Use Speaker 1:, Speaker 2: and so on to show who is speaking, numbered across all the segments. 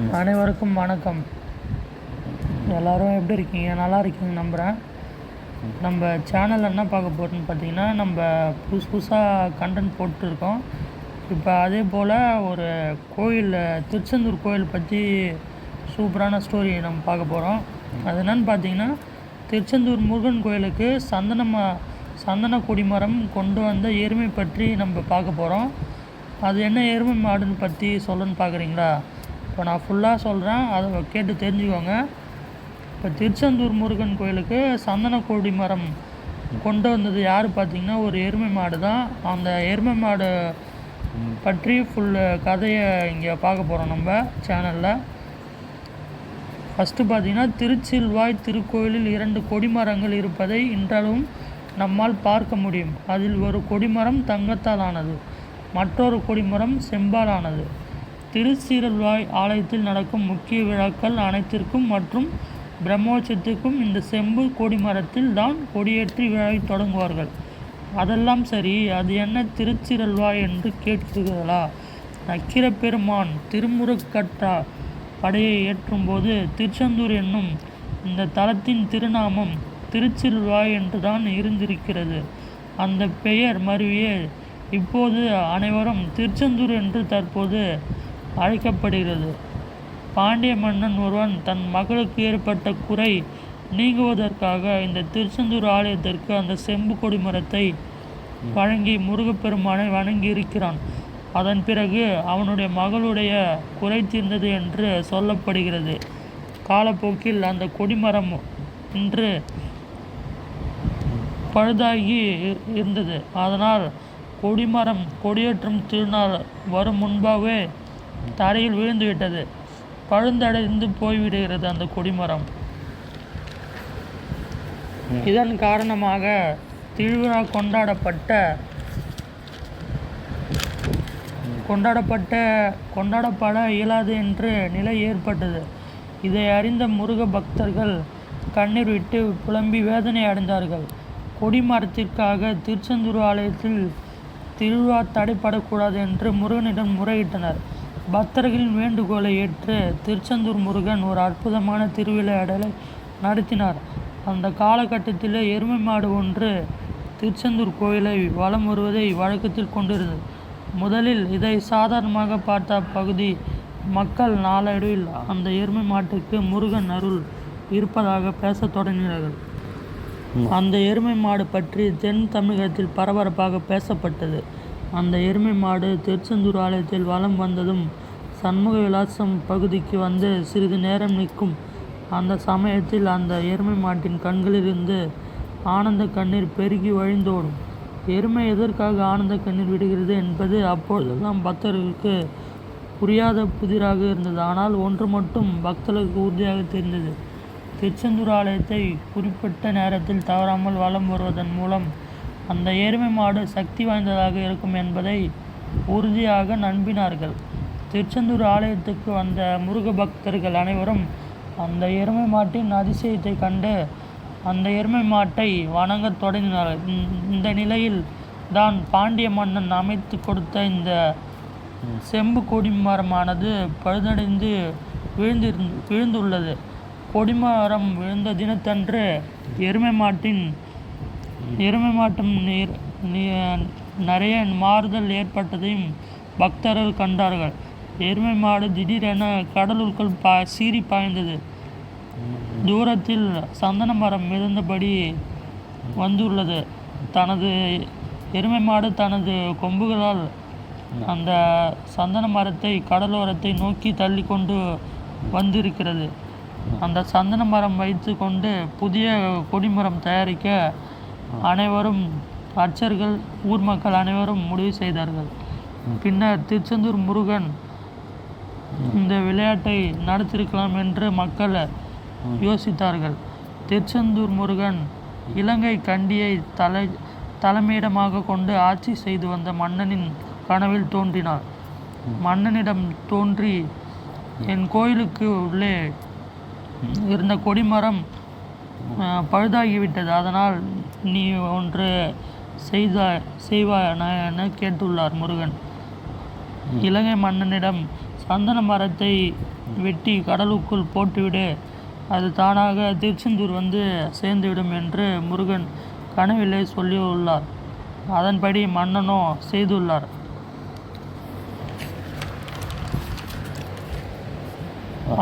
Speaker 1: அனைவருக்கும் வணக்கம். எல்லோரும் எப்படி இருக்கீங்க? நல்லா இருக்கீங்க நம்புகிறேன். நம்ம சேனலில் என்ன பார்க்க போகிறோன்னு பார்த்தீங்கன்னா, நம்ம புதுசாக கண்டென்ட் போட்டுருக்கோம். இப்போ அதே போல் ஒரு கோயில், திருச்செந்தூர் கோயில் பற்றி சூப்பரான ஸ்டோரி நம்ம பார்க்க போகிறோம். அது என்னென்னு பார்த்தீங்கன்னா, திருச்செந்தூர் முருகன் கோயிலுக்கு சந்தன கொடிமரம் கொண்டு வந்த எருமை பற்றி நம்ம பார்க்க போகிறோம். அது என்ன எருமை மாடுன்னு பற்றி சொல்லணுன்னு பார்க்குறீங்களா? இப்போ நான் ஃபுல்லாக சொல்கிறேன், அதை கேட்டு தெரிஞ்சுக்கோங்க. இப்போ திருச்செந்தூர் முருகன் கோயிலுக்கு சந்தன கொடி மரம் கொண்டு வந்தது யார் பார்த்திங்கன்னா, ஒரு எருமை மாடு தான். அந்த எருமை மாடு பற்றி ஃபுல்லு கதையை இங்கே பார்க்க போகிறோம் நம்ம சேனலில். ஃபஸ்ட்டு பார்த்திங்கன்னா, திருச்சில்வாய் திருக்கோயிலில் 2 கொடிமரங்கள் இருப்பதை இன்றளவும் நம்மால் பார்க்க முடியும். அதில் ஒரு கொடிமரம் தங்கத்தால் ஆனது, மற்றொரு கொடிமரம் செம்பால் ஆனது. திருச்சில்வாய் ஆலயத்தில் நடக்கும் முக்கிய விழாக்கள் அனைத்திற்கும் மற்றும் பிரம்மோற்சவத்திற்கும் இந்த செம்பு கொடிமரத்தில் தான் கொடியேற்றி விழாவை தொடங்குவார்கள். அதெல்லாம் சரி, அது என்ன திருச்சில்வாய் என்று கேட்கிறீர்களா? நக்கீரப்பெருமான் திருமுருகட்டா படையை ஏற்றும்போது திருச்செந்தூர் என்னும் இந்த தலத்தின் திருநாமம் திருச்சில்வாய் என்று தான் இருந்திருக்கிறது. அந்த பெயர் மருவியே இப்போது அனைவரும் திருச்செந்தூர் என்று தற்போது அழைக்கப்படுகிறது. பாண்டிய மன்னன் ஒருவன் தன் மகளுக்கு ஏற்பட்ட குறை நீங்குவதற்காக இந்த திருச்செந்தூர் ஆலயத்திற்கு அந்த செம்பு கொடி மரத்தை வழங்கி முருகப்பெருமானை வணங்கி இருக்கிறான். அதன் பிறகு அவனுடைய மகளுடைய குறை தீர்ந்தது என்று சொல்லப்படுகிறது. காலப்போக்கில் அந்த கொடிமரம் இன்று பழுதாகி இருந்தது. அதனால் கொடிமரம் கொடியேற்றும் திருநாள் வரும் முன்பாகவே தரையில் விழுந்துவிட்டது. பழுந்தடைந்து போய்விடுகிறது அந்த கொடிமரம். இதன் காரணமாக திருவிழா கொண்டாடப்பட இயலாது என்று நிலை ஏற்பட்டது. இதை அறிந்த முருக பக்தர்கள் கண்ணீர் விட்டு புலம்பி வேதனை அடைந்தார்கள். கொடிமரத்திற்காக திருச்செந்தூர் ஆலயத்தில் திருவிழா தடைப்படக்கூடாது என்று முருகனிடம் முறையிட்டனர். பக்தர்களின் வேண்டுகோளை ஏற்று திருச்செந்தூர் முருகன் ஒரு அற்புதமான திருவிளையாடலை நடத்தினார். அந்த காலகட்டத்தில் எருமை மாடு ஒன்று திருச்செந்தூர் கோயிலை வலம் வருவதை வழக்கத்தில் கொண்டிருந்தது. முதலில் இதை சாதாரணமாக பார்த்த பகுதி மக்கள் நாளடைவில் அந்த எருமை மாட்டுக்கு முருகன் அருள் இருப்பதாக பேசத் தொடங்கினார்கள். அந்த எருமை மாடு பற்றி தென் தமிழகத்தில் பரபரப்பாக பேசப்பட்டது. அந்த எருமை மாடு திருச்செந்தூர் ஆலயத்தில் வலம் வந்ததும் சண்முக விலாசம் பகுதிக்கு வந்து சிறிது நேரம் நிற்கும். அந்த சமயத்தில் அந்த எருமை மாட்டின் கண்களிலிருந்து ஆனந்த கண்ணீர் பெருகி வழிந்தோடும். எருமை எதற்காக ஆனந்த கண்ணீர் விடுகிறது என்பது அப்பொழுதெல்லாம் பக்தர்களுக்கு புரியாத புதிராக இருந்தது. ஆனால் ஒன்று மட்டும் பக்தர்களுக்கு உறுதியாக தெரிந்தது. திருச்செந்தூர் ஆலயத்தை குறிப்பிட்ட நேரத்தில் தவறாமல் வலம் வருவதன் மூலம் அந்த எருமை மாடு சக்தி வாய்ந்ததாக இருக்கும் என்பதை உறுதியாக நம்பினார்கள். திருச்செந்தூர் ஆலயத்துக்கு வந்த முருக பக்தர்கள் அனைவரும் அந்த எருமை மாட்டின் அதிசயத்தை கண்டு அந்த எருமை மாட்டை வணங்கத் தொடங்கினார்கள். இந்த நிலையில் தான் பாண்டிய மன்னன் அமைத்து கொடுத்த இந்த செம்பு கொடிமரமானது பழுதடைந்து விழுந்துள்ளது. கொடிமரம் விழுந்த தினத்தன்று எருமை மாட்டும் நிறைய மாறுதல் ஏற்பட்டதையும் பக்தர்கள் கண்டார்கள். எருமை மாடு திடீரென கடலுக்குள் சீறி பாய்ந்தது. தூரத்தில் சந்தன மரம் மிதந்தபடி வந்துள்ளது. எருமை மாடு தனது கொம்புகளால் அந்த சந்தன மரத்தை கடலோரத்தை நோக்கி தள்ளி கொண்டு வந்திருக்கிறது. அந்த சந்தன மரம் வைத்து கொண்டு புதிய கொடிமரம் தயாரிக்க அனைவரும் அர்ச்சகர்கள், ஊர் மக்கள் அனைவரும் முடிவு செய்தார்கள். பின்னர் திருச்செந்தூர் முருகன் இந்த விளையாட்டை நடத்திருக்கலாம் என்று மக்கள் யோசித்தார்கள். திருச்செந்தூர் முருகன் இலங்கை கண்டியை தலைமையிடமாக கொண்டு ஆட்சி செய்து வந்த மன்னனின் கனவில் தோன்றினார். மன்னனிடம் தோன்றி, என் கோயிலுக்கு உள்ளே இருந்த கொடிமரம் பழுதாகிவிட்டது. அதனால் நீ ஒன்று செய்வாய் என கேட்டுள்ளார் முருகன். இலங்கை மன்னனிடம் சந்தன மரத்தை வெட்டி கடலுக்குள் போட்டுவிடு, அது தானாக திருச்செந்தூர் வந்து சேர்ந்துவிடும் என்று முருகன் கனவிலே சொல்லியுள்ளார். அதன்படி மன்னனும் செய்துள்ளார்.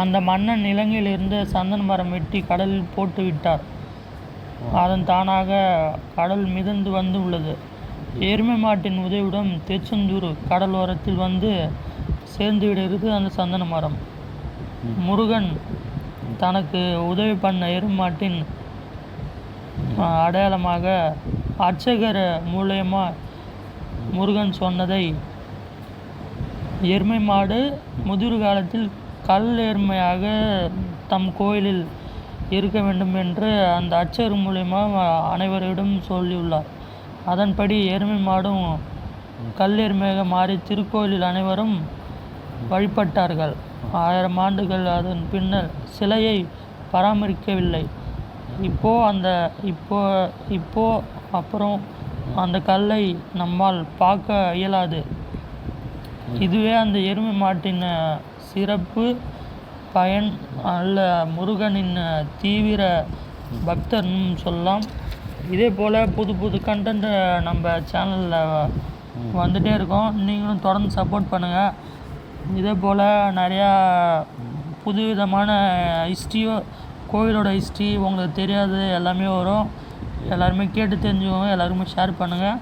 Speaker 1: அந்த மன்னன் இலங்கையிலிருந்து சந்தன மரம் வெட்டி கடலில் போட்டு விட்டார். அதன் தானாக கடல் மிதந்து வந்து உள்ளது. எருமை மாட்டின் உதவியுடன் திருச்செந்தூர் கடலோரத்தில் வந்து சேர்ந்து விடுகிறது அந்த சந்தன மரம். முருகன் தனக்கு உதவி பண்ண எருமை மாட்டின் அடையாளமாக அர்ச்சகர் மூலயமா முருகன் சொன்னதை, எருமை மாடு முதிர் காலத்தில் கல் எருமையாக தம் கோயிலில் இருக்க வேண்டும் என்று அந்த அர்ச்சகர் மூலயமா அனைவரிடம் சொல்லியுள்ளார். அதன்படி எருமை மாடும் கல் எருமையாக மாறி திருக்கோயிலில் அனைவரும் வழிபட்டார்கள். 1000 ஆண்டுகள் அதன் பின்னர் சிலையை பராமரிக்கவில்லை. இப்போ அப்புறம் அந்த கல்லை நம்மால் பார்க்க இயலாது. இதுவே அந்த எருமை மாட்டின் சிறப்பு பயன் அல்ல, முருகனின் தீவிர பக்தர்னு சொல்லலாம். இதே போல் புது புது கண்டென்ட் நம்ம சேனலில் வந்துகிட்டே இருக்கோம். நீங்களும் தொடர்ந்து சப்போர்ட் பண்ணுங்கள். இதே போல் நிறையா புதுவிதமான ஹிஸ்ட்ரியோ, கோவிலோட ஹிஸ்ட்ரி உங்களுக்கு தெரியாது எல்லாமே வரும். எல்லாருமே கேட்டு தெரிஞ்சுக்கோங்க. எல்லாருமே ஷேர் பண்ணுங்கள்.